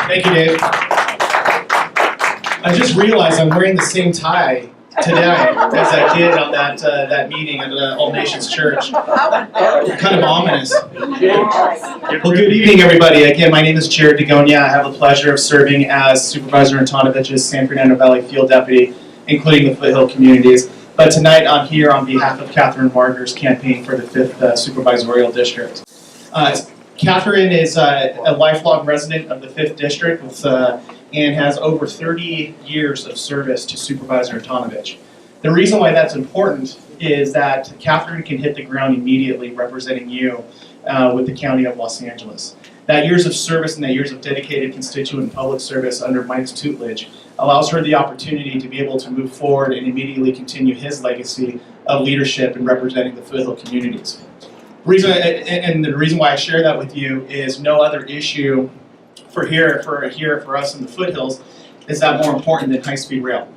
Thank you, Dave. I just realized I'm wearing the same tie today as I did on that meeting at the All Nations Church. Kind of ominous. Well, good evening, everybody. Again, my name is Jared Degonia. I have the pleasure of serving as Supervisor Antonivich's San Fernando Valley Field Deputy, including the Foothill communities. But tonight I'm here on behalf of Catherine Marger's campaign for the 5th Supervisorial District. Catherine is a lifelong resident of the 5th District and has over 30 years of service to Supervisor Antonovich. The reason why that's important is that Catherine can hit the ground immediately representing you with the County of Los Angeles. That years of service and that years of dedicated constituent and public service under Mike's tutelage allows her the opportunity to be able to move forward and immediately continue his legacy of leadership and representing the Foothill communities. The reason why I share that with you is no other issue for us in the foothills is that more important than high-speed rail.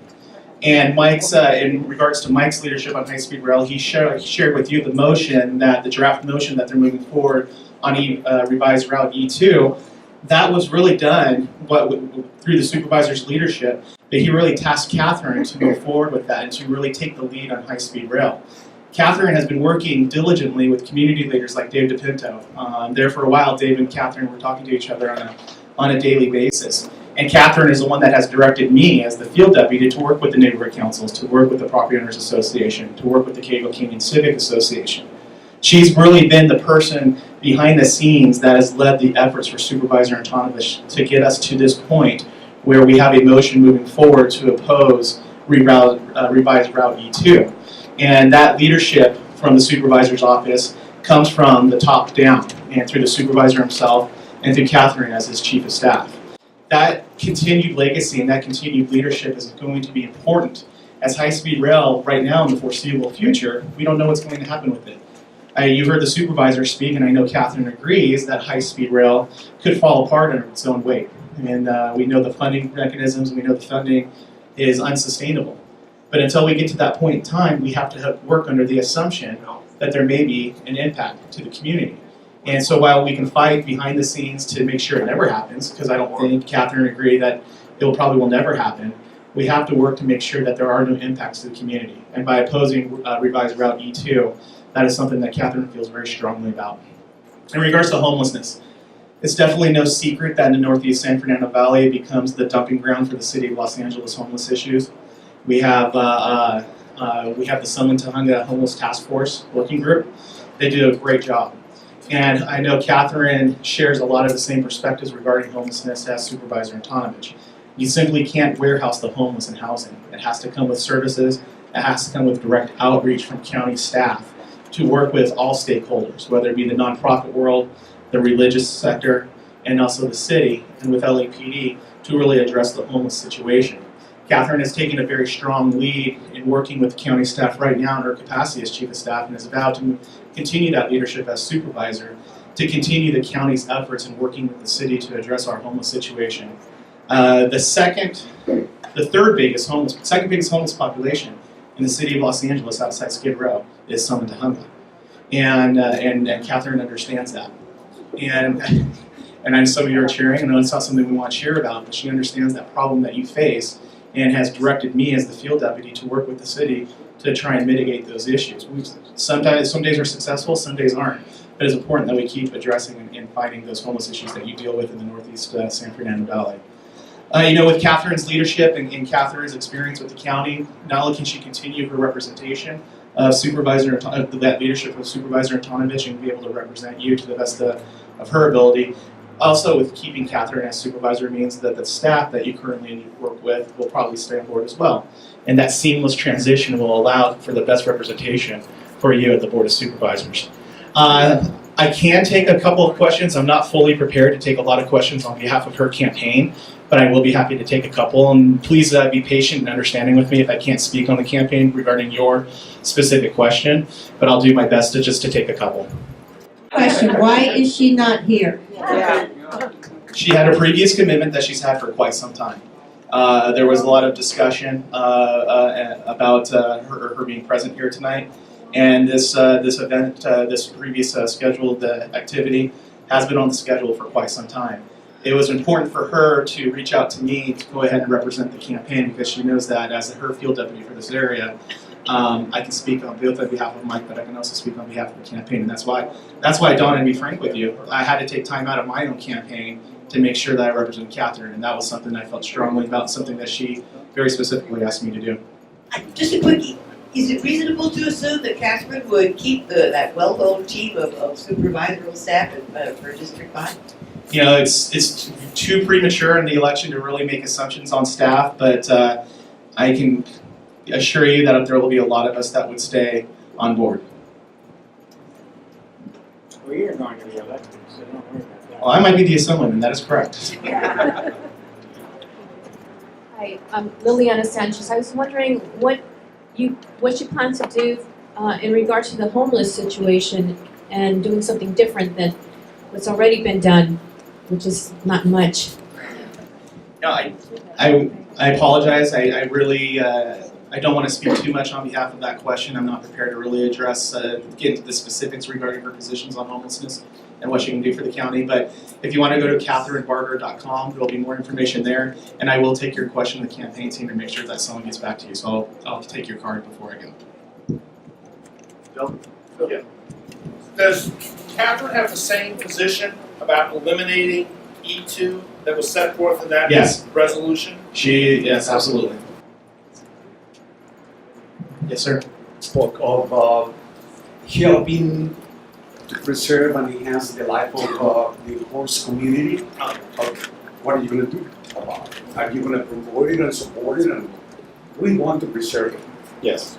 And Mike's, in regards to Mike's leadership on high-speed rail, he shared with you the draft motion that they're moving forward on revised Route E2. That was really done through the supervisor's leadership, but he really tasked Catherine to move forward with that and to really take the lead on high-speed rail. Catherine has been working diligently with community leaders like Dave DePinto. There for a while, Dave and Catherine were talking to each other on a daily basis. And Catherine is the one that has directed me as the field deputy to work with the neighborhood councils, to work with the Property Owners Association, to work with the Cable Canyon Civic Association. She's really been the person behind the scenes that has led the efforts for Supervisor Antonovich to get us to this point where we have a motion moving forward to oppose revised Route E2. And that leadership from the supervisor's office comes from the top down and through the supervisor himself and through Catherine as his chief of staff. That continued legacy and that continued leadership is going to be important. As high-speed rail right now in the foreseeable future, we don't know what's going to happen with it. You heard the supervisor speak, and I know Catherine agrees that high-speed rail could fall apart under its own weight. And we know the funding mechanisms, and we know the funding is unsustainable. But until we get to that point in time, we have to work under the assumption that there may be an impact to the community. And so while we can fight behind the scenes to make sure it never happens, because I don't think Catherine agree that it probably will never happen, we have to work to make sure that there are no impacts to the community. And by opposing revised Route E2, that is something that Catherine feels very strongly about. In regards to homelessness, it's definitely no secret that in the Northeast San Fernando Valley becomes the dumping ground for the City of Los Angeles homeless issues. We have the Sunland Tujunga Homeless Task Force Working Group. They do a great job. And I know Catherine shares a lot of the same perspectives regarding homelessness as Supervisor Antonovich. You simply can't warehouse the homeless in housing. It has to come with services. It has to come with direct outreach from county staff to work with all stakeholders, whether it be the nonprofit world, the religious sector, and also the city, and with LAPD to really address the homeless situation. Catherine has taken a very strong lead in working with county staff right now in her capacity as chief of staff and has vowed to continue that leadership as supervisor to continue the county's efforts in working with the city to address our homeless situation. The second biggest homeless population in the city of Los Angeles outside Skid Row is Sunland Tujunga. And Catherine understands that. And I know some of you are cheering, and I know it's not something we want to cheer about, but she understands that problem that you face and has directed me as the field deputy to work with the city to try and mitigate those issues. Some days are successful, some days aren't. But it's important that we keep addressing and fighting those homeless issues that you deal with in the Northeast San Fernando Valley. With Catherine's leadership and Catherine's experience with the county, not only can she continue her representation of that leadership of Supervisor Antonovich and be able to represent you to the best of her ability. Also, with keeping Catherine as supervisor means that the staff that you currently work with will probably stay on board as well. And that seamless transition will allow for the best representation for you at the Board of Supervisors. I can take a couple of questions. I'm not fully prepared to take a lot of questions on behalf of her campaign, but I will be happy to take a couple. And please be patient and understanding with me if I can't speak on the campaign regarding your specific question, but I'll do my best to take a couple. Question, why is she not here? Yeah. She had a previous commitment that she's had for quite some time. There was a lot of discussion about her being present here tonight, and this event, this previous scheduled activity, has been on the schedule for quite some time. it was important for her to reach out to me to go ahead and represent the campaign because she knows that as her field deputy for this area, I can speak on both on behalf of Mike, but I can also speak on behalf of the campaign. And that's why Dawn, and to be frank with you, I had to take time out of my own campaign to make sure that I represented Catherine, and that was something I felt strongly about, something that she very specifically asked me to do. Just a quickie, is it reasonable to assume that Catherine would keep that well-known team of supervisory staff for District 5? You know, it's too premature in the election to really make assumptions on staff, but I can assure you that there will be a lot of us that would stay on board. Well, you're going to be elected, so don't worry about that. Well, I might be the assemblyman, that is correct. Hi, I'm Liliana Sanchez. I was wondering what you plan to do in regard to the homeless situation and doing something different than what's already been done, which is not much. No, I apologize. I really I don't want to speak too much on behalf of that question. I'm not prepared to really address get into the specifics regarding her positions on homelessness and what she can do for the county. But if you want to go to catherinebarger.com, there'll be more information there. And I will take your question to the campaign team and make sure that someone gets back to you. So I'll take your card before I go. Bill? Yeah. Does Catherine have the same position about eliminating E2 that was set forth in that Yes. resolution? Yes, absolutely. Yes, sir. Spoke of helping to preserve and enhance the life of the horse community. What are you going to do about it? Are you going to promote it and support it? And we want to preserve it. Yes.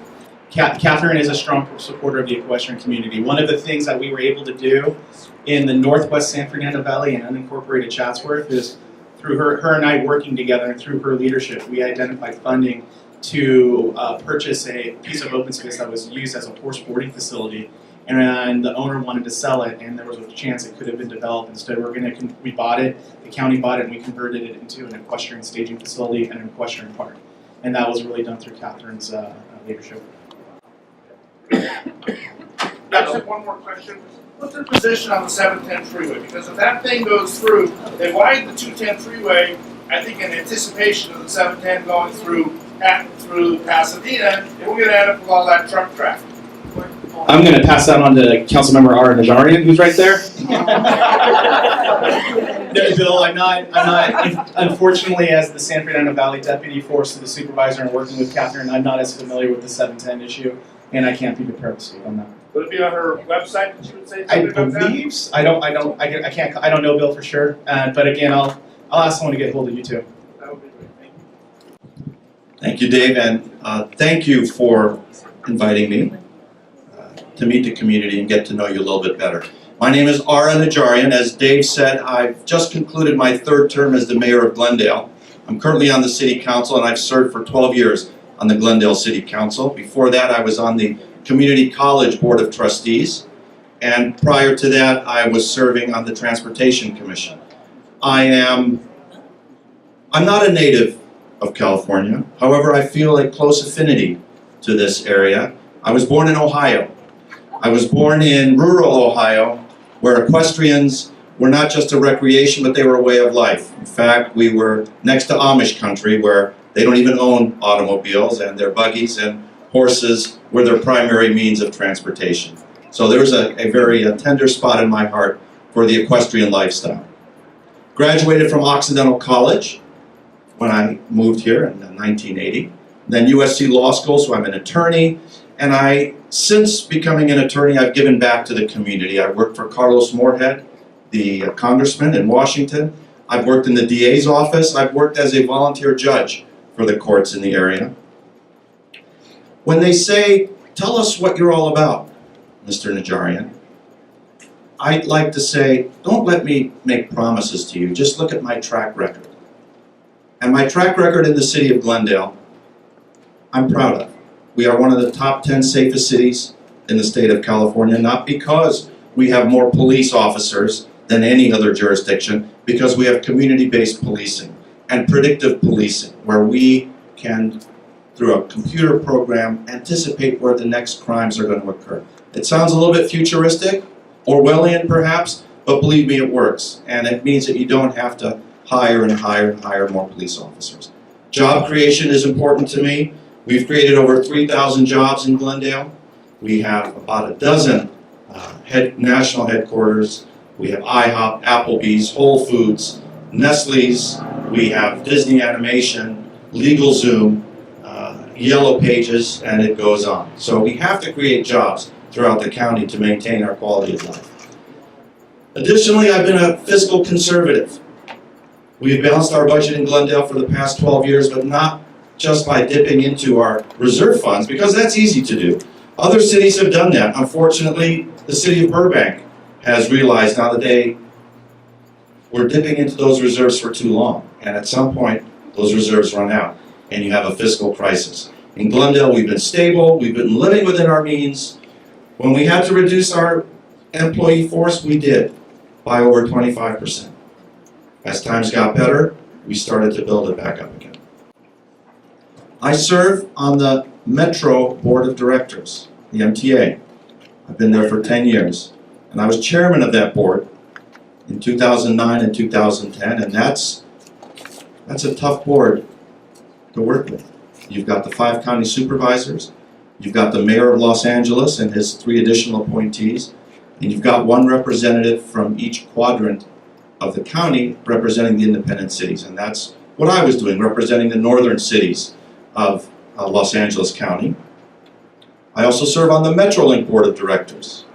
Catherine is a strong supporter of the equestrian community. One of the things that we were able to do in the Northwest San Fernando Valley and unincorporated Chatsworth is through her and I working together and through her leadership, we identified funding to purchase a piece of open space that was used as a horse boarding facility, and the owner wanted to sell it, and there was a chance it could have been developed. Instead, we bought it, the county bought it, and we converted it into an equestrian staging facility and an equestrian park. And that was really done through Catherine's leadership. Actually, one more question. What's the position on the 710 freeway? Because if that thing goes through, they widened the 210 freeway, I think in anticipation of the 710 going through Pasadena, and we're going to end up with all that truck traffic. I'm going to pass that on to Councilmember Ara Najarian, who's right there. No, Bill, I'm not, unfortunately, as the San Fernando Valley Deputy Force the Supervisor and working with Catherine, I'm not as familiar with the 710 issue, and I can't be prepared to speak on that. Would it be on her website that you would say I something about that? believe, I don't know Bill for sure, but again, I'll ask someone to get hold of you too. That would be great. Thank you. Thank you, Dave, and thank you for inviting me to meet the community and get to know you a little bit better. My name is Ara Najarian. As Dave said, I've just concluded my third term as the mayor of Glendale. I'm currently on the city council, and I've served for 12 years on the Glendale City Council. Before that, I was on the Community College Board of Trustees, and prior to that, I was serving on the Transportation Commission. I'm not a native of California. However, I feel a close affinity to this area. I was born in Ohio. I was born in rural Ohio, where equestrians were not just a recreation, but they were a way of life. In fact, we were next to Amish country, where they don't even own automobiles, and their buggies and horses were their primary means of transportation. So there's a very tender spot in my heart for the equestrian lifestyle. Graduated from Occidental College when I moved here in 1980. Then USC Law School, so I'm an attorney. And since becoming an attorney, I've given back to the community. I worked for Carlos Moorhead, the congressman in Washington. I've worked in the DA's office. I've worked as a volunteer judge for the courts in the area. When they say, tell us what you're all about, Mr. Najarian, I'd like to say, don't let me make promises to you, just look at my track record. And my track record in the city of Glendale, I'm proud of. We are one of the top 10 safest cities in the state of California, not because we have more police officers than any other jurisdiction, because we have community-based policing and predictive policing, where we can, through a computer program, anticipate where the next crimes are going to occur. It sounds a little bit futuristic, Orwellian perhaps, but believe me, it works. And it means that you don't have to hire and hire and hire more police officers. Job creation is important to me. We've created over 3,000 jobs in Glendale. We have about a dozen national headquarters. We have IHOP, Applebee's, Whole Foods, Nestle's. We have Disney Animation, LegalZoom, Yellow Pages, and it goes on. So we have to create jobs throughout the county to maintain our quality of life. Additionally, I've been a fiscal conservative. We've balanced our budget in Glendale for the past 12 years, but not just by dipping into our reserve funds, because that's easy to do. Other cities have done that. Unfortunately, the city of Burbank has realized now that we're dipping into those reserves for too long. And at some point, those reserves run out, and you have a fiscal crisis. In Glendale, we've been stable, we've been living within our means. When we had to reduce our employee force, we did, by over 25%. As times got better, we started to build it back up again. I serve on the Metro Board of Directors, the MTA. I've been there for 10 years, and I was chairman of that board in 2009 and 2010, and that's a tough board to work with. You've got the 5 county supervisors, you've got the mayor of Los Angeles and his 3 additional appointees, and you've got 1 representative from each quadrant of the county representing the independent cities. And that's what I was doing, representing the northern cities of Los Angeles County. I also serve on the Metrolink Board of Directors,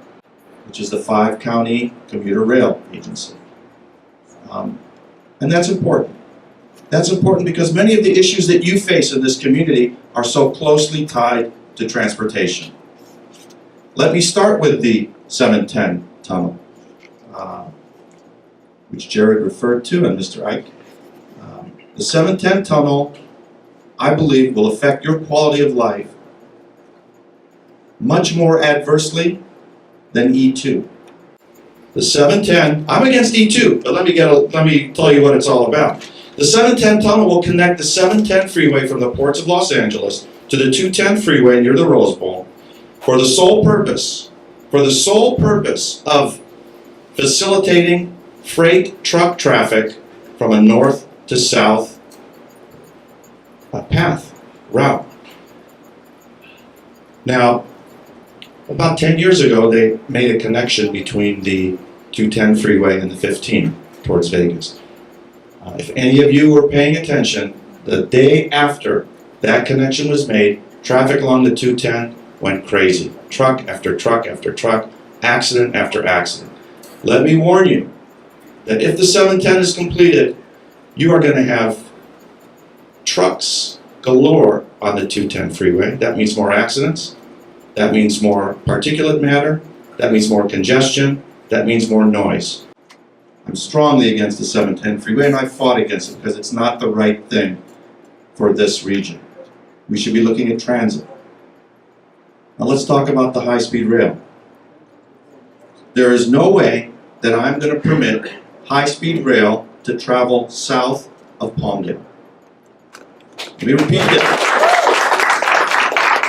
which is the 5 county commuter rail agency. And that's important. That's important because many of the issues that you face in this community are so closely tied to transportation. Let me start with the 710 tunnel, which Jared referred to, and Mr. Ike. The 710 tunnel, I believe, will affect your quality of life much more adversely than E2. The 710, I'm against E2, but let me tell you what it's all about. The 710 tunnel will connect the 710 freeway from the ports of Los Angeles to the 210 freeway near the Rose Bowl for the sole purpose of facilitating freight truck traffic from a north to south route. Now, about 10 years ago, they made a connection between the 210 freeway and the 15 towards Vegas. If any of you were paying attention, the day after that connection was made, traffic along the 210 went crazy. Truck after truck after truck, accident after accident. Let me warn you that if the 710 is completed, you are going to have trucks galore on the 210 freeway. That means more accidents. That means more particulate matter. That means more congestion. That means more noise. I'm strongly against the 710 freeway, and I fought against it because it's not the right thing for this region. We should be looking at transit. Now let's talk about the high-speed rail. There is no way that I'm going to permit high-speed rail to travel south of Palmdale. Let me repeat this.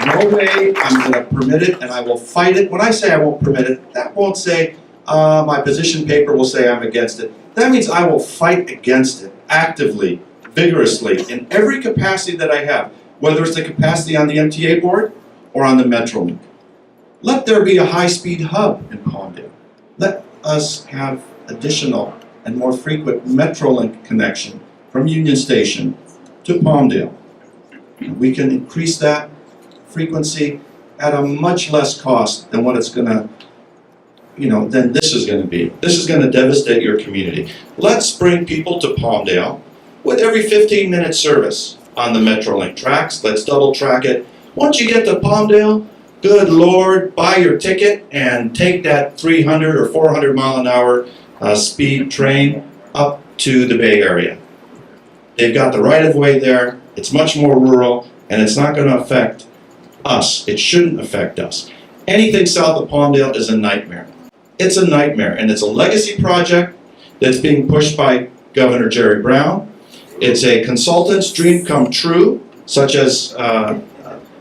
No way I'm going to permit it, and I will fight it. When I say I won't permit it, that won't say my position paper will say I'm against it. That means I will fight against it actively, vigorously, in every capacity that I have, whether it's the capacity on the MTA board or on the Metrolink. Let there be a high-speed hub in Palmdale. Let us have additional and more frequent Metrolink connection from Union Station to Palmdale. We can increase that frequency at a much less cost than what it's going to, than this is going to be. This is going to devastate your community. Let's bring people to Palmdale with every 15-minute service on the Metrolink tracks. Let's double track it. Once you get to Palmdale, good Lord, buy your ticket and take that 300 or 400 mile an hour speed train up to the Bay Area. They've got the right of way there. It's much more rural, and it's not going to affect us. It shouldn't affect us. Anything south of Palmdale is a nightmare. It's a nightmare, and it's a legacy project that's being pushed by Governor Jerry Brown. It's a consultant's dream come true, such as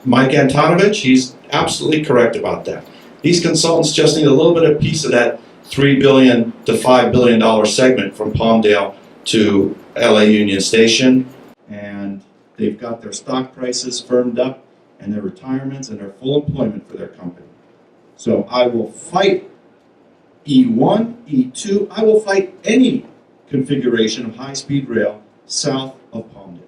Mike Antonovich. He's absolutely correct about that. These consultants just need a little bit of piece of that $3 billion to $5 billion segment from Palmdale to LA Union Station, and they've got their stock prices firmed up and their retirements and their full employment for their company. So I will fight E1, E2, I will fight any configuration of high-speed rail south of Palmdale.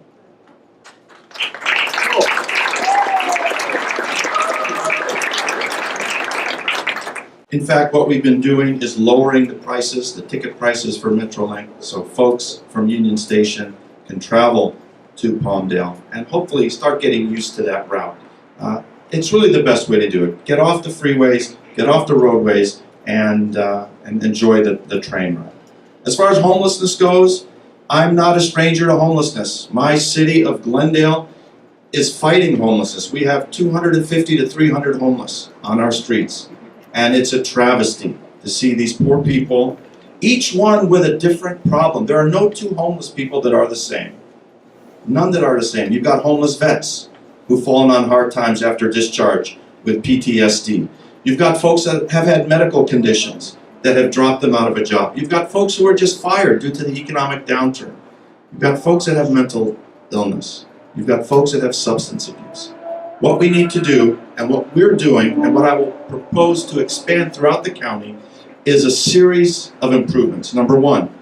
In fact, what we've been doing is lowering the prices, the ticket prices for Metrolink, so folks from Union Station can travel to Palmdale and hopefully start getting used to that route. It's really the best way to do it. Get off the freeways, get off the roadways, and enjoy the train ride. As far as homelessness goes, I'm not a stranger to homelessness. My city of Glendale is fighting homelessness. We have 250 to 300 homeless on our streets. And it's a travesty to see these poor people, each one with a different problem. There are no two homeless people that are the same. None that are the same. You've got homeless vets who've fallen on hard times after discharge with PTSD. You've got folks that have had medical conditions that have dropped them out of a job. You've got folks who are just fired due to the economic downturn. You've got folks that have mental illness. You've got folks that have substance abuse. What we need to do, and what we're doing, and what I will propose to expand throughout the county, is a series of improvements. Number one,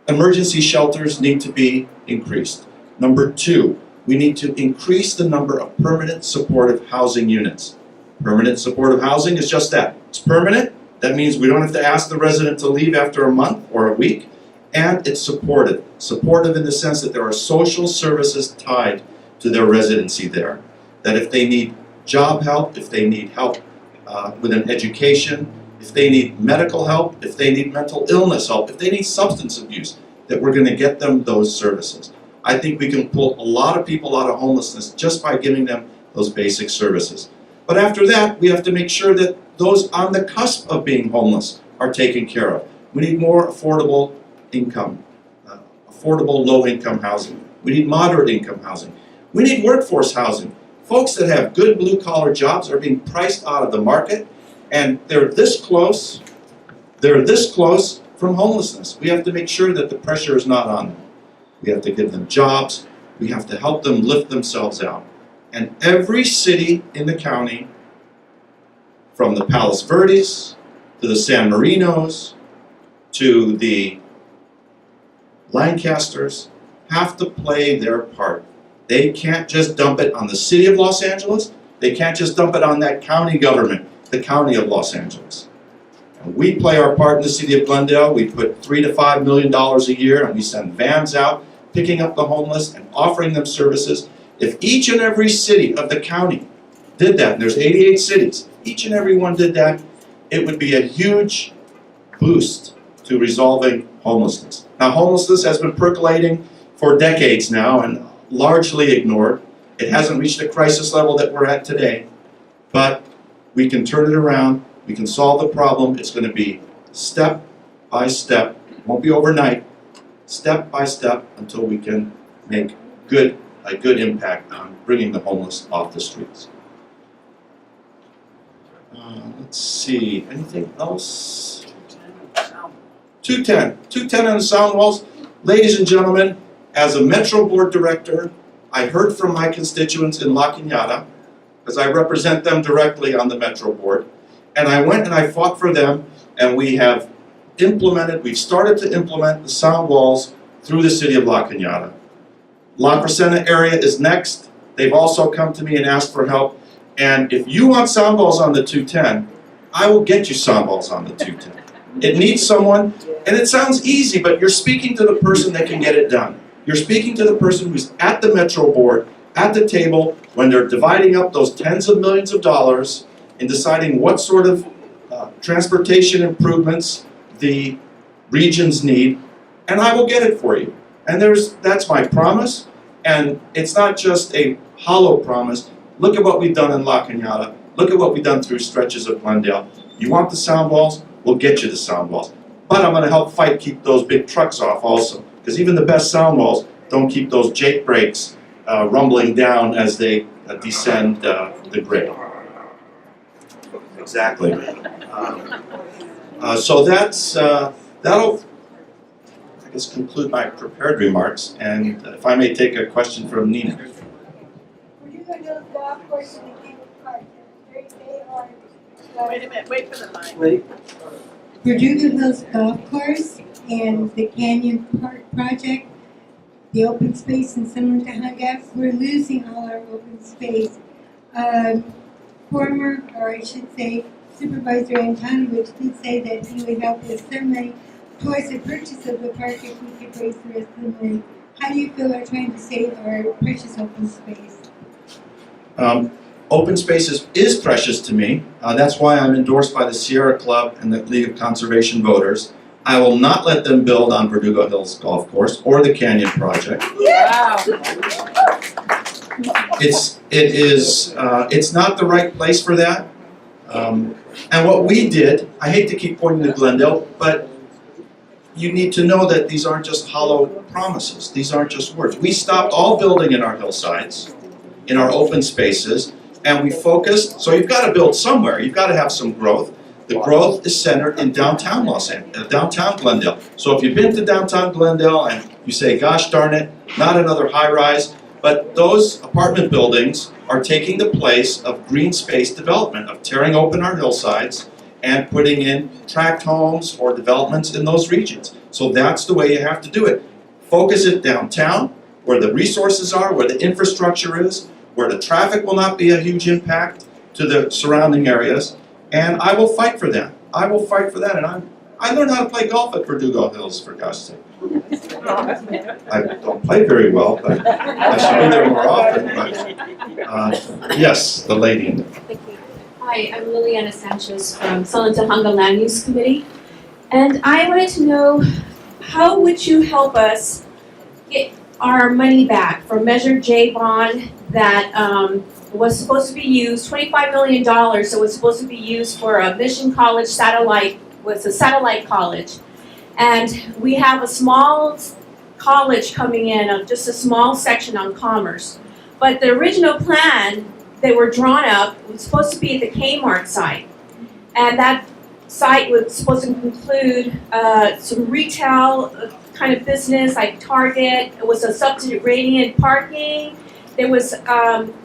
emergency shelters need to be increased. Number two, we need to increase the number of permanent supportive housing units. Permanent supportive housing is just that. It's permanent. That means we don't have to ask the resident to leave after a month or a week. And it's supportive. Supportive in the sense that there are social services tied to their residency there. That if they need job help, if they need help with an education, if they need medical help, if they need mental illness help, if they need substance abuse, that we're going to get them those services. I think we can pull a lot of people out of homelessness just by giving them those basic services. But after that, we have to make sure that those on the cusp of being homeless are taken care of. We need more affordable income, affordable low-income housing. We need moderate income housing. We need workforce housing. Folks that have good blue-collar jobs are being priced out of the market, and they're this close from homelessness. We have to make sure that the pressure is not on them. We have to give them jobs. We have to help them lift themselves out. And every city in the county, from the Palos Verdes to the San Marinos to the Lancasters, have to play their part. They can't just dump it on the city of Los Angeles. They can't just dump it on that county government, the county of Los Angeles. And we play our part in the city of Glendale. We put $3 to $5 million a year, and we send vans out, picking up the homeless and offering them services. If each and every city of the county did that, and there's 88 cities, each and every one did that, it would be a huge boost to resolving homelessness. Now, homelessness has been percolating for decades now and largely ignored. It hasn't reached the crisis level that we're at today, but we can turn it around. We can solve the problem. It's going to be step by step. It won't be overnight. Step by step until we can make a good impact on bringing the homeless off the streets. Let's see, anything else? 210 on the sound walls. Ladies and gentlemen, as a Metro Board Director, I heard from my constituents in La Cañada, because I represent them directly on the Metro Board, and I went and I fought for them, and we've started to implement the sound walls through the city of La Cañada. La Crescenta area is next. They've also come to me and asked for help, and if you want sound walls on the 210, I will get you sound walls on the 210. It needs someone, and it sounds easy, but you're speaking to the person that can get it done. You're speaking to the person who's at the Metro Board, at the table, when they're dividing up those tens of millions of dollars and deciding what sort of transportation improvements the regions need, and I will get it for you. And that's my promise, and it's not just a hollow promise. Look at what we've done in La Cañada. Look at what we've done through stretches of Glendale. You want the sound walls? We'll get you the sound walls. But I'm going to help keep those big trucks off also, because even the best sound walls don't keep those Jake brakes rumbling down as they descend the grade. Exactly. So that'll, I guess, conclude my prepared remarks, and if I may take a question from Nina. Would you go to the golf course in the cable park? They are. Wait a minute, wait for the mic. Verdugo Hills Golf Course and the Canyon Park project, the open space in Sonotahanga, we're losing all our open space. Former, or I should say, Supervisor Antonovich did say that he would help us some money towards the purchase of the park if we could raise the rest of the money. How do you feel about trying to save our precious open space? Open space is precious to me. That's why I'm endorsed by the Sierra Club and the League of Conservation Voters. I will not let them build on Verdugo Hills Golf Course or the Canyon Project. Wow. It's not the right place for that. And what we did, I hate to keep pointing to Glendale, but you need to know that these aren't just hollow promises. These aren't just words. We stopped all building in our hillsides, in our open spaces, and we focused. So you've got to build somewhere. You've got to have some growth. The growth is centered in downtown downtown Glendale. So if you've been to downtown Glendale and you say, gosh darn it, not another high-rise, but those apartment buildings are taking the place of green space development, of tearing open our hillsides and putting in tract homes or developments in those regions. So that's the way you have to do it. Focus it downtown, where the resources are, where the infrastructure is, where the traffic will not be a huge impact to the surrounding areas, and I will fight for that. I will fight for that, and I learned how to play golf at Verdugo Hills, for gosh sake. I don't play very well, but I should be there more often. But yes, the lady in the front. Thank you. Hi, I'm Liliana Sanchez from Sonotahanga Land Use Committee. And I wanted to know, how would you help us get our money back for Measure J bond that was supposed to be used, $25 million, so it was supposed to be used for a Mission College satellite, was a satellite college. And we have a small college coming in, just a small section on Commerce. But the original plan, they were drawn up, was supposed to be at the Kmart site. And that site was supposed to include some retail kind of business like Target. It was a subterranean parking. There was,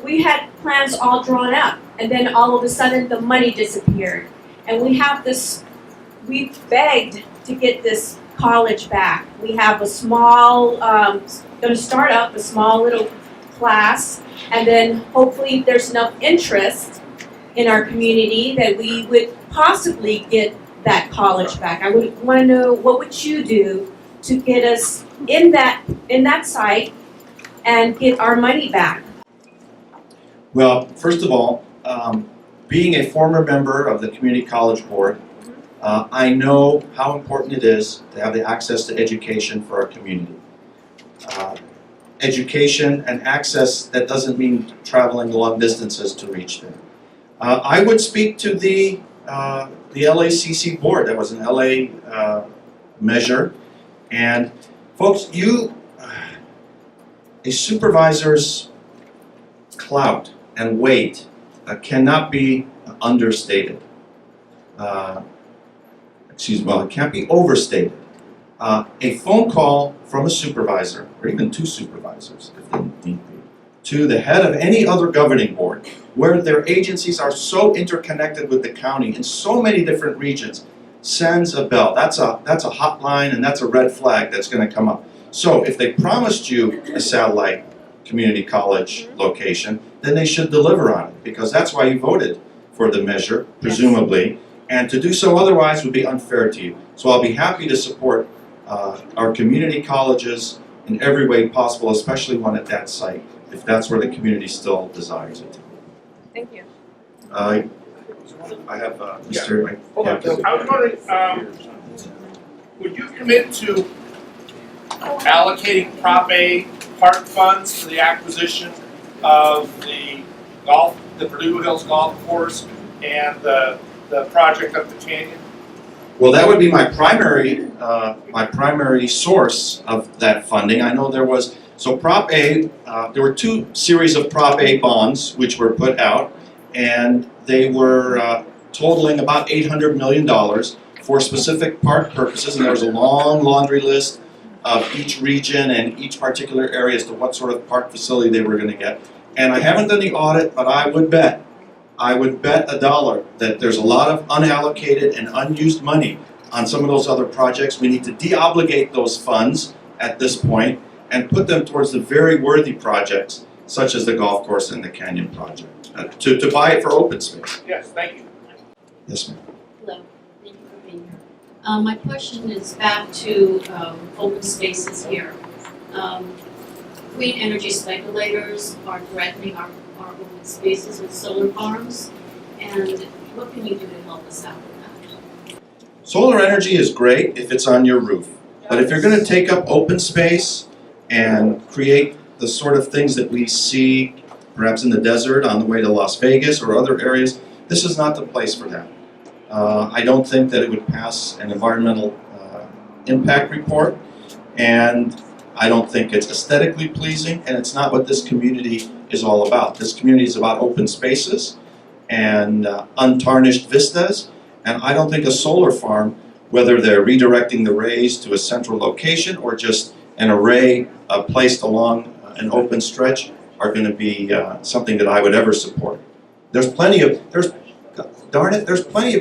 we had plans all drawn up, and then all of a sudden the money disappeared. And we have this, we begged to get this college back. We have a small, going to start up a small little class, and then hopefully there's enough interest in our community that we would possibly get that college back. I would want to know, what would you do to get us in that site and get our money back? Well, first of all, being a former member of the Community College Board, I know how important it is to have the access to education for our community. Education and access, that doesn't mean traveling long distances to reach there. I would speak to the LACC board. That was an LA measure. And folks, a supervisor's clout and weight cannot be understated. It can't be overstated. A phone call from a supervisor, or even two supervisors if they need be, to the head of any other governing board, where their agencies are so interconnected with the county in so many different regions, sends a bell. That's a hotline, and that's a red flag that's going to come up. So if they promised you a satellite community college location, then they should deliver on it, because that's why you voted for the measure, presumably, and to do so otherwise would be unfair to you. So I'll be happy to support our community colleges in every way possible, especially one at that site, if that's where the community still desires it. Thank you. I have Mr. Hold on, I was wondering, would you commit to allocating Prop A park funds for the acquisition of the Verdugo Hills Golf Course and the project up the canyon? Well, that would be my primary source of that funding. I know there was, so Prop A, there were two series of Prop A bonds which were put out, and they were totaling about $800 million for specific park purposes, and there's a long laundry list of each region and each particular area as to what sort of park facility they were going to get. And I haven't done the audit, but I would bet $1 that there's a lot of unallocated and unused money on some of those other projects. We need to de-obligate those funds at this point and put them towards the very worthy projects, such as the golf course and the canyon project, to buy it for open space. Yes, thank you. Yes, ma'am. Hello, thank you for being here. My question is back to open spaces here. Clean energy speculators are threatening our open spaces with solar farms, and what can you do to help us out with that? Solar energy is great if it's on your roof, but if you're going to take up open space and create the sort of things that we see perhaps in the desert on the way to Las Vegas or other areas, this is not the place for that. I don't think that it would pass an environmental impact report, and I don't think it's aesthetically pleasing, and it's not what this community is all about. This community is about open spaces and untarnished vistas, and I don't think a solar farm, whether they're redirecting the rays to a central location or just an array placed along an open stretch, are going to be something that I would ever support. There's plenty of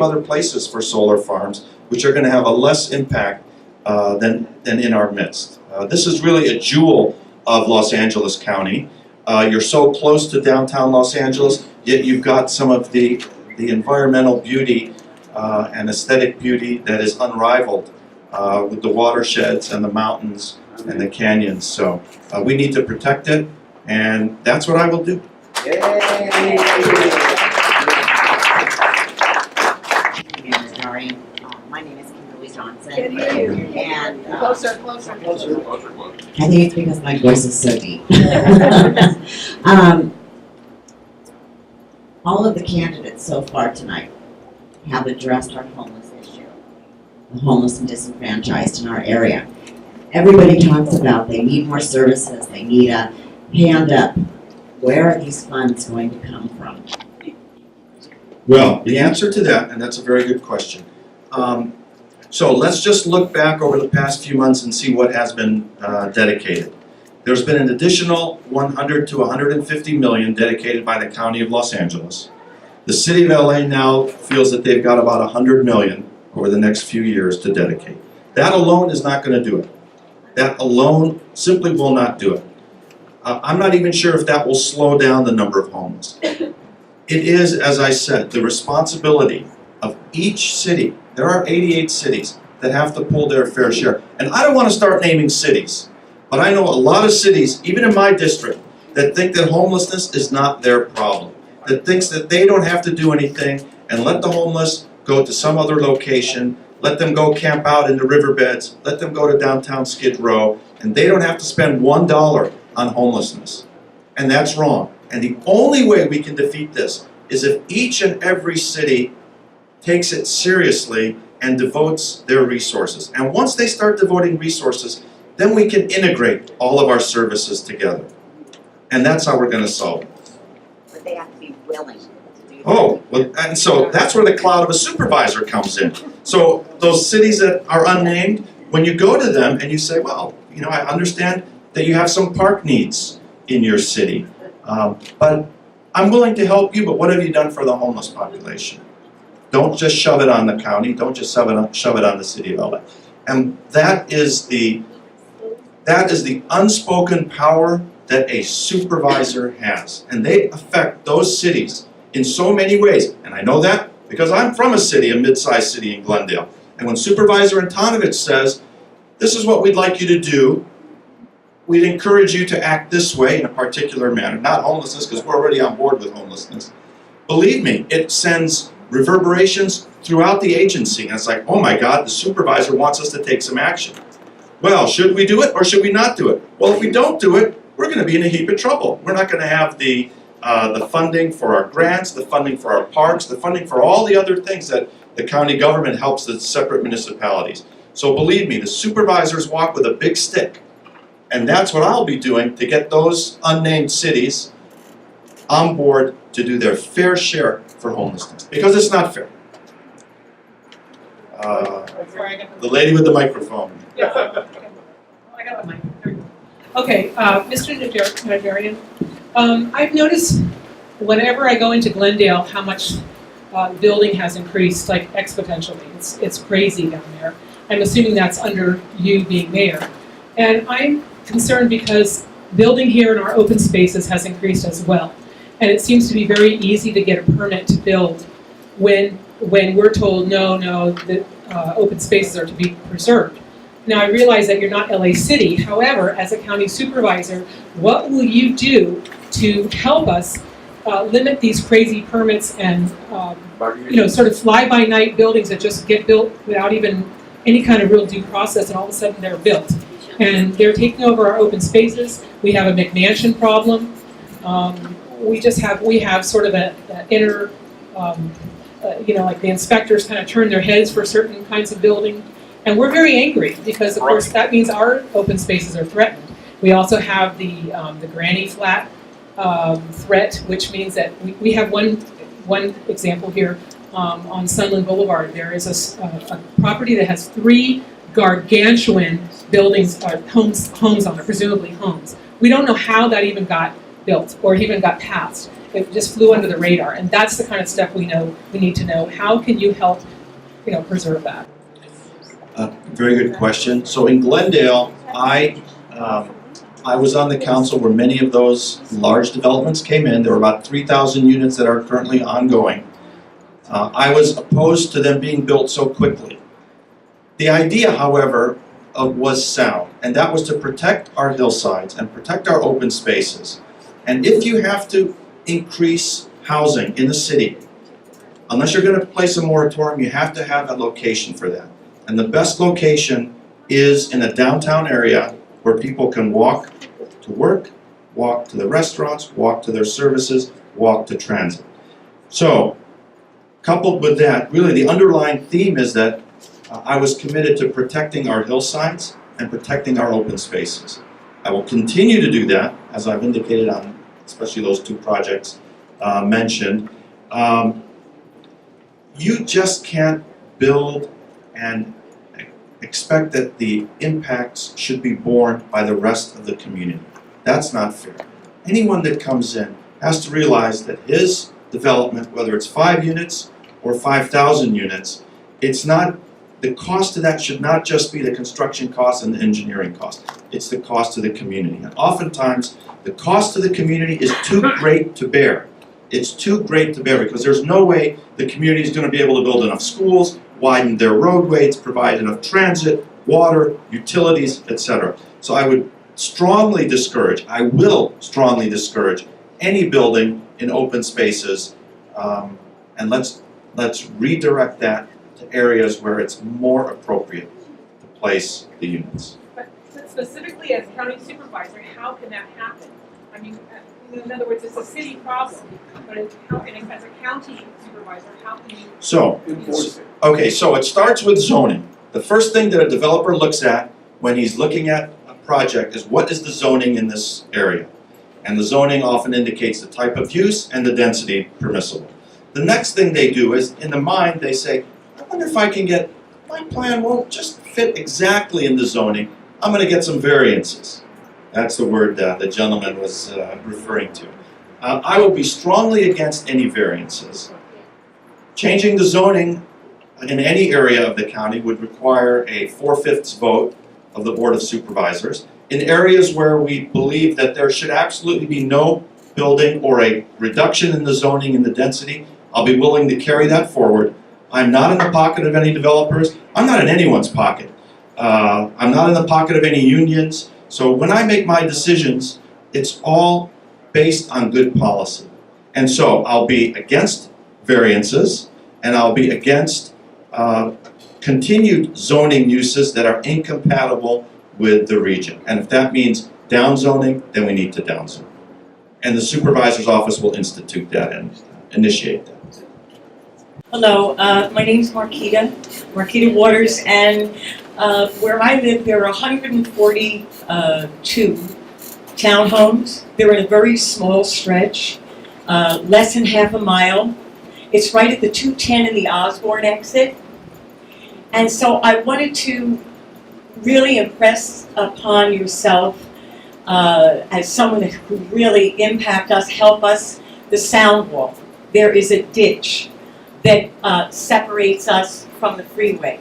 other places for solar farms which are going to have a less impact than in our midst. This is really a jewel of Los Angeles County. You're so close to downtown Los Angeles, yet you've got some of the environmental beauty and aesthetic beauty that is unrivaled with the watersheds and the mountains and the canyons. So we need to protect it, and that's what I will do. My name is Kimberly Johnson. Can you hear you? And Closer. I think it's because my voice is so deep. All of the candidates so far tonight have addressed our homeless issue, the homeless and disenfranchised in our area. Everybody talks about they need more services, they need a hand up. Where are these funds going to come from? Well, the answer to that, and that's a very good question. So let's just look back over the past few months and see what has been dedicated. There's been an additional 100 to 150 million dedicated by the County of Los Angeles. The City of LA now feels that they've got about 100 million over the next few years to dedicate. That alone is not going to do it. That alone simply will not do it. I'm not even sure if that will slow down the number of homeless. It is, as I said, the responsibility of each city. There are 88 cities that have to pull their fair share. And I don't want to start naming cities, but I know a lot of cities, even in my district, that think that homelessness is not their problem, that thinks that they don't have to do anything and let the homeless go to some other location, let them go camp out in the riverbeds, let them go to downtown Skid Row, and they don't have to spend $1 on homelessness. And that's wrong. And the only way we can defeat this is if each and every city takes it seriously and devotes their resources. And once they start devoting resources, then we can integrate all of our services together. And that's how we're going to solve it. But they have to be willing to do that. Oh, well, and so that's where the cloud of a supervisor comes in. So those cities that are unnamed, when you go to them and you say, well, you know, I understand that you have some park needs in your city, but I'm willing to help you, but what have you done for the homeless population? Don't just shove it on the county, don't just shove it on the City of LA. And that is the unspoken power that a supervisor has. And they affect those cities in so many ways. And I know that because I'm from a city, a mid-sized city in Glendale. And when Supervisor Antonovich says, this is what we'd like you to do, we'd encourage you to act this way in a particular manner. Not homelessness, because we're already on board with homelessness. Believe me, it sends reverberations throughout the agency. And it's like, oh my God, the supervisor wants us to take some action. Well, should we do it or should we not do it? Well, if we don't do it, we're going to be in a heap of trouble. We're not going to have the funding for our grants, the funding for our parks, the funding for all the other things that the county government helps the separate municipalities. So believe me, the supervisors walk with a big stick. And that's what I'll be doing to get those unnamed cities on board to do their fair share for homelessness. Because it's not fair. The lady with the microphone. Okay, Mr. Najarian, I've noticed whenever I go into Glendale how much building has increased, like exponentially. It's crazy down there. I'm assuming that's under you being mayor. And I'm concerned because building here in our open spaces has increased as well. And it seems to be very easy to get a permit to build when we're told, no, the open spaces are to be preserved. Now, I realize that you're not LA City. However, as a county supervisor, what will you do to help us limit these crazy permits and, sort of fly-by-night buildings that just get built without even any kind of real due process, and all of a sudden they're built. And they're taking over our open spaces. We have a McMansion problem. We have sort of an inner, like the inspectors kind of turn their heads for certain kinds of building. And we're very angry because, of course, that means our open spaces are threatened. We also have the granny flat threat, which means that we have one example here on Sunland Boulevard. There is a property that has 3 gargantuan buildings, homes on it, presumably homes. We don't know how that even got built or even got passed. It just flew under the radar, and that's the kind of stuff we need to know. How can you help, preserve that? Very good question. So in Glendale, I was on the council where many of those large developments came in. There were about 3,000 units that are currently ongoing. I was opposed to them being built so quickly. The idea, however, was sound, and that was to protect our hillsides and protect our open spaces. And if you have to increase housing in the city, unless you're going to place a moratorium, you have to have a location for that. And the best location is in a downtown area where people can walk to work, walk to the restaurants, walk to their services, walk to transit. So, coupled with that, really the underlying theme is that I was committed to protecting our hillsides and protecting our open spaces. I will continue to do that, as I've indicated on especially those 2 projects mentioned. You just can't build and expect that the impacts should be borne by the rest of the community. That's not fair. Anyone that comes in has to realize that his development, whether it's 5 units or 5,000 units, the cost of that should not just be the construction cost and the engineering cost. It's the cost to the community. And oftentimes, the cost to the community is too great to bear. It's too great to bear because there's no way the community is going to be able to build enough schools, widen their roadways, provide enough transit, water, utilities, etc. So I will strongly discourage any building in open spaces, and let's redirect that to areas where it's more appropriate to place the units. But specifically as county supervisor, how can that happen? I mean, in other words, it's a city problem, but as a county supervisor, how can you enforce it? Okay, so it starts with zoning. The first thing that a developer looks at when he's looking at a project is what is the zoning in this area? And the zoning often indicates the type of use and the density permissible. The next thing they do is, in the mind, they say, I wonder if I can get, my plan won't just fit exactly in the zoning, I'm going to get some variances. That's the word the gentleman was referring to. I will be strongly against any variances. Changing the zoning in any area of the county would require a 4/5 vote of the Board of Supervisors. In areas where we believe that there should absolutely be no building or a reduction in the zoning and the density, I'll be willing to carry that forward. I'm not in the pocket of any developers. I'm not in anyone's pocket. I'm not in the pocket of any unions. So when I make my decisions, it's all based on good policy. And so I'll be against variances, and I'll be against continued zoning uses that are incompatible with the region. And if that means downzoning, then we need to downzone. And the supervisor's office will institute that and initiate that. Hello, my name is Marquita Waters, and where I live there are 142 townhomes. They're in a very small stretch, less than half a mile. It's right at the 210 and the Osborne exit. And so I wanted to really impress upon yourself as someone who really impact us, help us, the sound wall. There is a ditch that separates us from the freeway.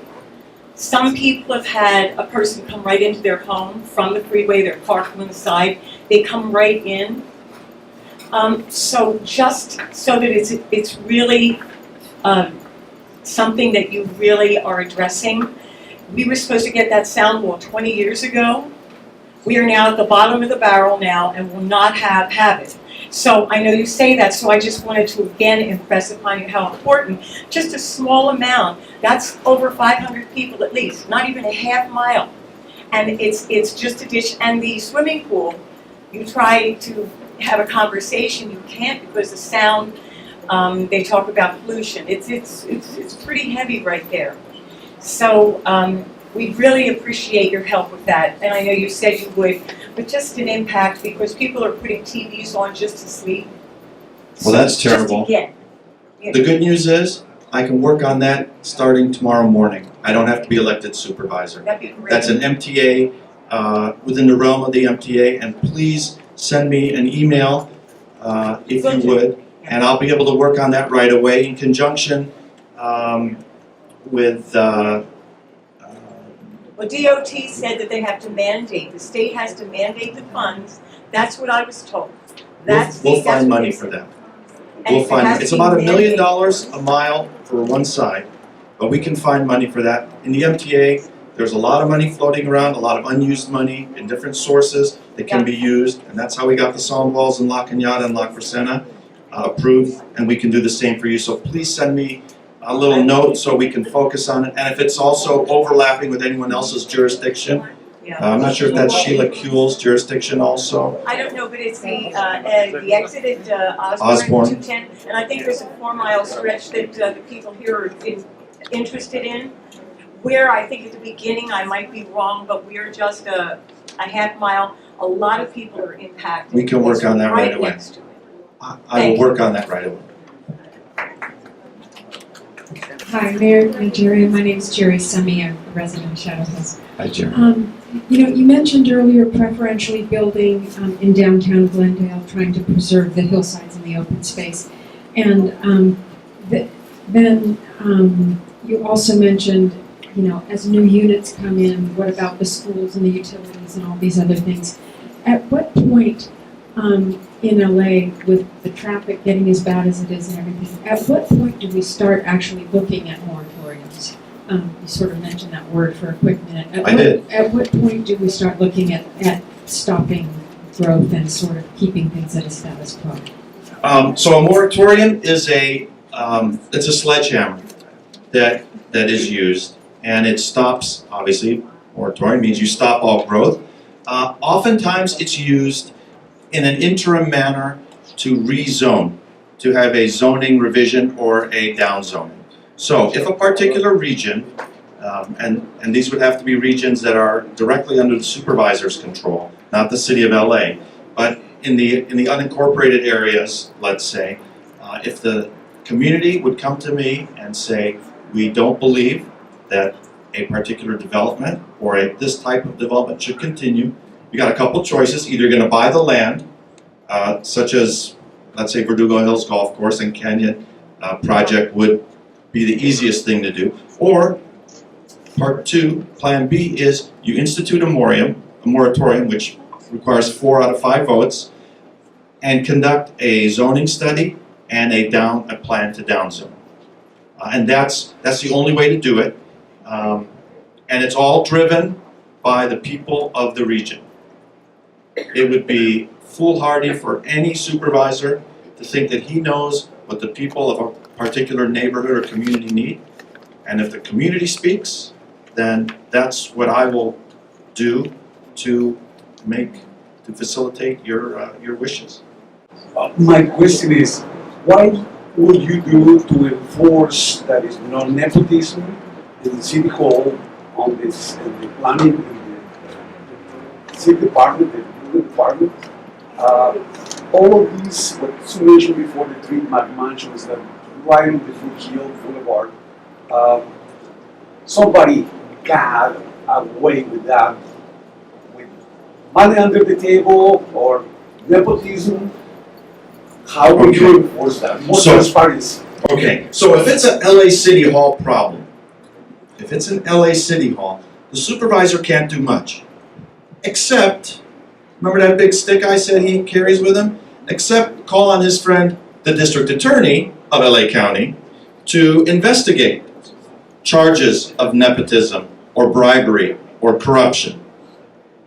Some people have had a person come right into their home from the freeway, they're parked on the side, they come right in. So just so that it's really something that you really are addressing. We were supposed to get that sound wall 20 years ago. We are now at the bottom of the barrel now and will not have it. So I know you say that, so I just wanted to again impress upon you how important, just a small amount, that's over 500 people at least, not even a half mile. And it's just a ditch, and the swimming pool, you try to have a conversation, you can't because the sound, they talk about pollution, it's pretty heavy right there. So we really appreciate your help with that, and I know you said you would, but just an impact because people are putting TVs on just to sleep. Well, that's terrible. Just again. The good news is, I can work on that starting tomorrow morning. I don't have to be elected supervisor. That'd be great. That's an MTA, within the realm of the MTA, and please send me an email if you would, and I'll be able to work on that right away in conjunction with Well, DOT said that they have to mandate, the state has to mandate the funds, that's what I was told. we'll find money for that. We'll find, it's about $1 million a mile for one side, but we can find money for that. In the MTA, there's a lot of money floating around, a lot of unused money in different sources that can be used, and that's how we got the sound walls in La Cañada and La Crescenta approved, and we can do the same for you. So please send me a little note so we can focus on it, and if it's also overlapping with anyone else's jurisdiction, I'm not sure if that's Sheila Kuehl's jurisdiction also. I don't know, but it's the exit at Osborne 210, and I think there's a 4-mile stretch that the people here are interested in. Where I think at the beginning, I might be wrong, but we're just a half mile. A lot of people are impacted. We can work on that right away. Next to it. I will work on that right away. Hi, Mayor Nigeria. My name is Jerry Semi. I'm a resident of Shadow Hills. Hi, Jerry. You mentioned earlier preferentially building in downtown Glendale, trying to preserve the hillsides and the open space. And then you also mentioned, as new units come in, what about the schools and the utilities and all these other things? At what point in LA, with the traffic getting as bad as it is and everything, at what point do we start actually looking at moratoriums? You sort of mentioned that word for a quick minute. At what point do we start looking at stopping growth and sort of keeping things at a status quo? So a moratorium is it's a sledgehammer that is used, and it stops, obviously, moratorium means you stop all growth. Oftentimes it's used in an interim manner to rezone, to have a zoning revision or a downzoning. So if a particular region, and these would have to be regions that are directly under the supervisor's control, not the city of LA, but in the unincorporated areas, let's say, if the community would come to me and say, we don't believe that a particular development or this type of development should continue, you got a couple choices. Either you're going to buy the land, such as, let's say, Verdugo Hills Golf Course and Canyon project would be the easiest thing to do. Or part two, plan B, is you institute a moratorium, which requires 4 out of 5 votes, and conduct a zoning study and a plan to downzone. And that's the only way to do it. And it's all driven by the people of the region. It would be foolhardy for any supervisor to think that he knows what the people of a particular neighborhood or community need. And if the community speaks, then that's what I will do to facilitate your wishes. My question is, what would you do to enforce that is no nepotism in the city hall on this, in the planning, in the city department, the building department? All of these, what you mentioned before, the 3 mansions that right on the Foothill Boulevard, somebody got away with that, with money under the table or nepotism, how would you enforce that? More So- transparency. Okay, so if it's an LA City Hall problem, if it's an LA City Hall, the supervisor can't do much. Except, remember that big stick I said he carries with him? Except call on his friend, the district attorney of LA County, to investigate charges of nepotism or bribery or corruption.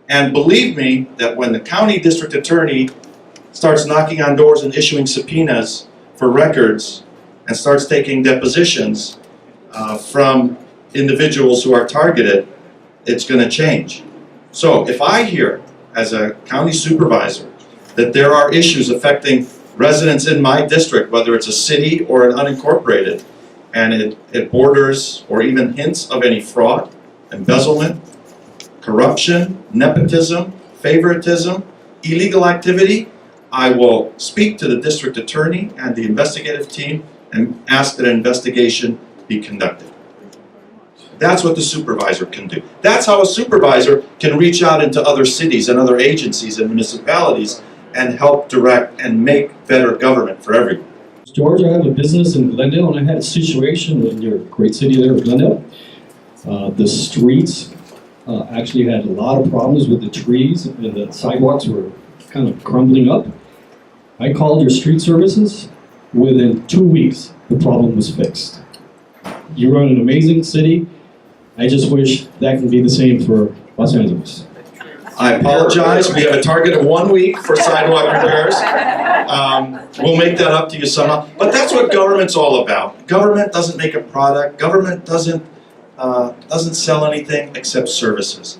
And believe me that when the county district attorney starts knocking on doors and issuing subpoenas for records and starts taking depositions from individuals who are targeted, it's going to change. So if I hear as a county supervisor that there are issues affecting residents in my district, whether it's a city or an unincorporated, and it borders or even hints of any fraud, embezzlement, corruption, nepotism, favoritism, illegal activity, I will speak to the district attorney and the investigative team and ask that an investigation be conducted. That's what the supervisor can do. That's how a supervisor can reach out into other cities and other agencies and municipalities and help direct and make better government for everyone. George, I have a business in Glendale, and I had a situation in your great city there, Glendale. The streets actually had a lot of problems with the trees, and the sidewalks were kind of crumbling up. I called your street services. Within 2 weeks, the problem was fixed. You run an amazing city. I just wish that can be the same for Los Angeles. I apologize. We have a target of 1 week for sidewalk repairs. We'll make that up to you somehow. But that's what government's all about. Government doesn't make a product. Government doesn't sell anything except services.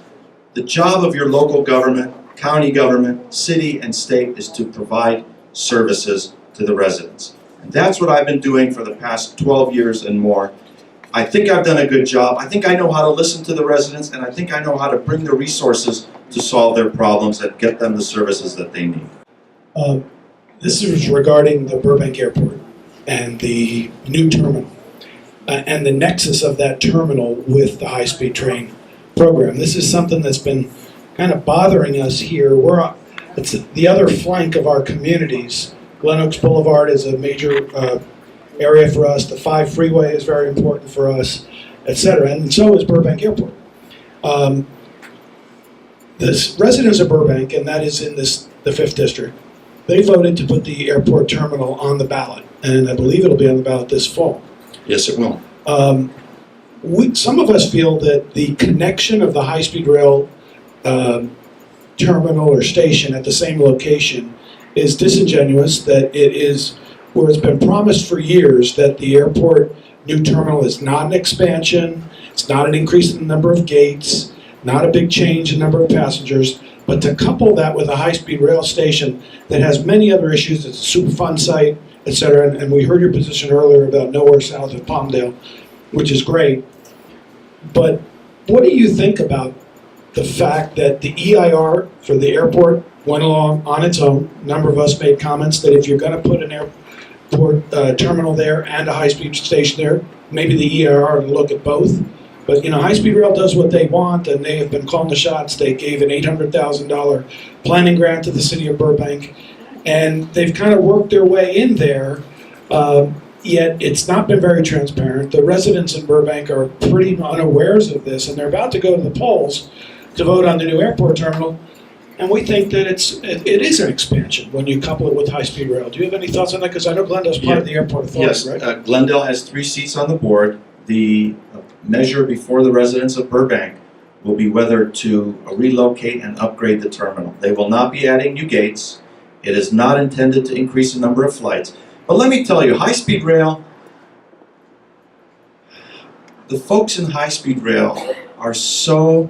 The job of your local government, county government, city and state is to provide services to the residents. And that's what I've been doing for the past 12 years and more. I think I've done a good job. I think I know how to listen to the residents, and I think I know how to bring the resources to solve their problems and get them the services that they need. This is regarding the Burbank Airport and the new terminal and the nexus of that terminal with the high-speed train program. This is something that's been kind of bothering us here. It's the other flank of our communities. Glen Oaks Boulevard is a major area for us. The 5 freeway is very important for us, etc. And so is Burbank Airport. The residents of Burbank, and that is in the 5th district, they voted to put the airport terminal on the ballot, and I believe it'll be on the ballot this fall. Yes, it will. Some of us feel that the connection of the high-speed rail terminal or station at the same location is disingenuous, that it is where it's been promised for years that the airport new terminal is not an expansion, it's not an increase in the number of gates, not a big change in number of passengers, but to couple that with a high-speed rail station that has many other issues, it's a Superfund site, etc. And we heard your position earlier about nowhere south of Palmdale, which is great. But what do you think about the fact that the EIR for the airport went along on its own? A number of us made comments that if you're going to put an airport terminal there and a high-speed station there, maybe the EIR will look at both. But high-speed rail does what they want, and they have been calling the shots. They gave an $800,000 planning grant to the city of Burbank, and they've kind of worked their way in there. Yet it's not been very transparent. The residents in Burbank are pretty unawares of this, and they're about to go to the polls to vote on the new airport terminal. And we think that it is an expansion when you couple it with high-speed rail. Do you have any thoughts on that? Because I know Glendale's part of the airport authority, right? Yes, Glendale has 3 seats on the board. The measure before the residents of Burbank will be whether to relocate and upgrade the terminal. They will not be adding new gates. It is not intended to increase the number of flights. But let me tell you, high-speed rail, the folks in high-speed rail are so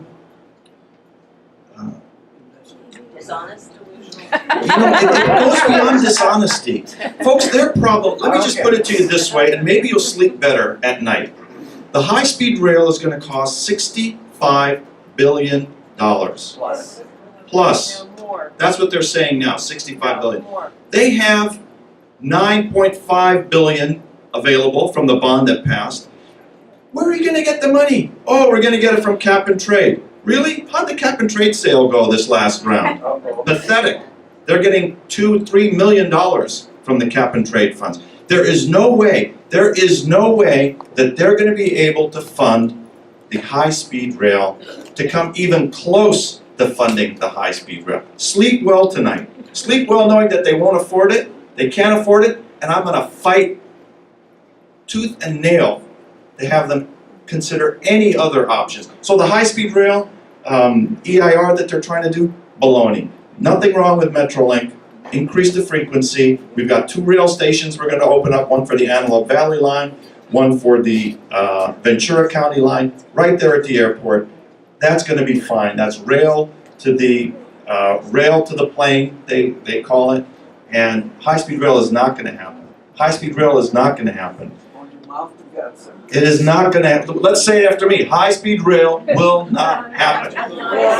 dishonest. it goes beyond dishonesty. Folks, their problem, let me just put it to you this way, and maybe you'll sleep better at night. The high-speed rail is going to cost $65 billion. Plus. That's what they're saying now, $65 billion. They have $9.5 billion available from the bond that passed. Where are you gonna get the money? Oh, we're gonna get it from cap and trade. Really? How'd the cap and trade sale go this last round? Pathetic. They're getting $2-3 million from the cap and trade funds. There is no way that they're gonna be able to fund the high-speed rail to come even close to funding the high-speed rail. Sleep well tonight. Sleep well knowing that they won't afford it, they can't afford it, and I'm gonna fight tooth and nail to have them consider any other options. So the high-speed rail, EIR that they're trying to do, baloney. Nothing wrong with Metrolink. Increase the frequency. We've got 2 rail stations we're going to open up, one for the Antelope Valley line, one for the Ventura County line, right there at the airport. That's going to be fine. That's rail to the plane, they call it. And high-speed rail is not going to happen. High-speed rail is not going to happen. It is not going to happen. Let's say it after me. High-speed rail will not happen.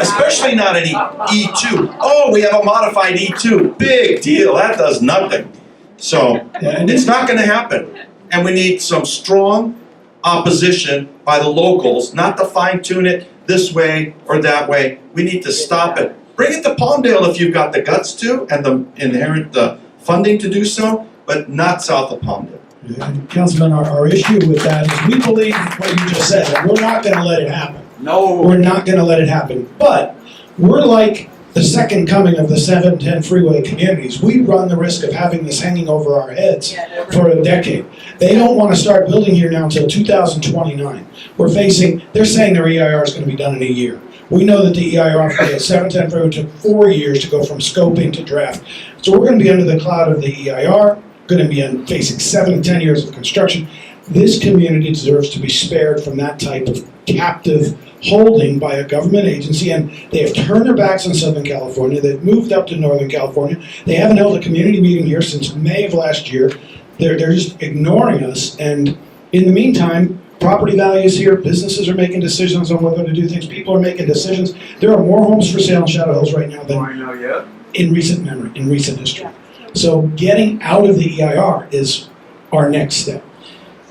Especially not an E2. Oh, we have a modified E2. Big deal. That does nothing. So it's not going to happen. And we need some strong opposition by the locals, not to fine-tune it this way or that way. We need to stop it. Bring it to Palmdale if you've got the guts to and the inherent funding to do so, but not south of Palmdale. And Councilman, our issue with that is we believe what you just said, that we're not gonna let it happen. No. We're not gonna let it happen. But we're like the second coming of the 710 freeway communities. We run the risk of having this hanging over our heads for a decade. They don't wanna start building here now until 2029. They're saying their EIR is gonna be done in a year. We know that the EIR for the 710 freeway took 4 years to go from scoping to draft. So we're gonna be under the cloud of the EIR, going to be facing 7 to 10 years of construction. This community deserves to be spared from that type of captive holding by a government agency, and they have turned their backs on Southern California. They've moved up to Northern California. They haven't held a community meeting here since May of last year. They're just ignoring us, and in the meantime, property values here, businesses are making decisions on whether to do things, people are making decisions. There are more homes for sale in Shadow Hills right now than in recent memory, in recent history. So getting out of the EIR is our next step.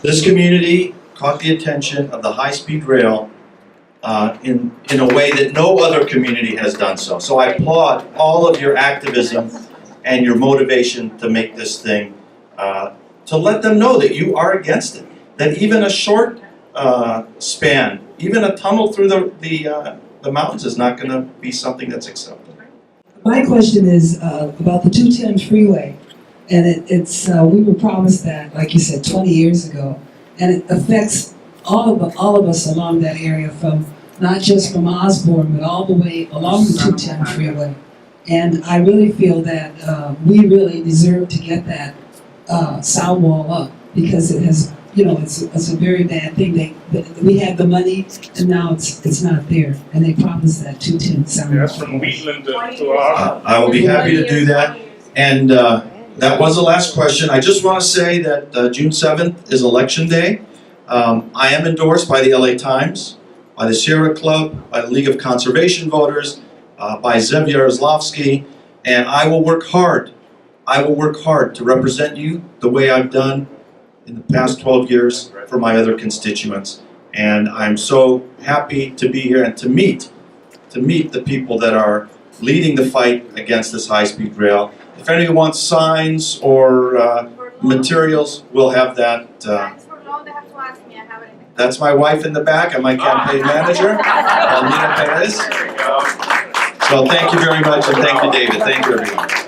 This community caught the attention of the high-speed rail in a way that no other community has done so. So I applaud all of your activism and your motivation to make this thing, to let them know that you are against it. That even a short span, even a tunnel through the mountains is not going to be something that's acceptable. My question is about the 210 freeway, and it's we were promised that, like you said, 20 years ago, and it affects all of us along that area, from not just from Osborne, but all the way along the 210 freeway. And I really feel that we really deserve to get that sound wall up, because it has, it's a very bad thing. We had the money, and now it's not there. And they promised that 210 sound wall. That's from Wheatland to our. I will be happy to do that. And that was the last question. I just want to say that June 7th is Election Day. I am endorsed by the LA Times, by the Sierra Club, by the League of Conservation Voters, by Zev Yaroslavsky, and I will work hard. I will work hard to represent you the way I've done in the past 12 years for my other constituents. And I'm so happy to be here and to meet the people that are leading the fight against this high-speed rail. If anyone wants signs or materials, we'll have that. That's my wife in the back and my campaign manager, Almina Perez. So thank you very much, and thank you, David. Thank you, everyone.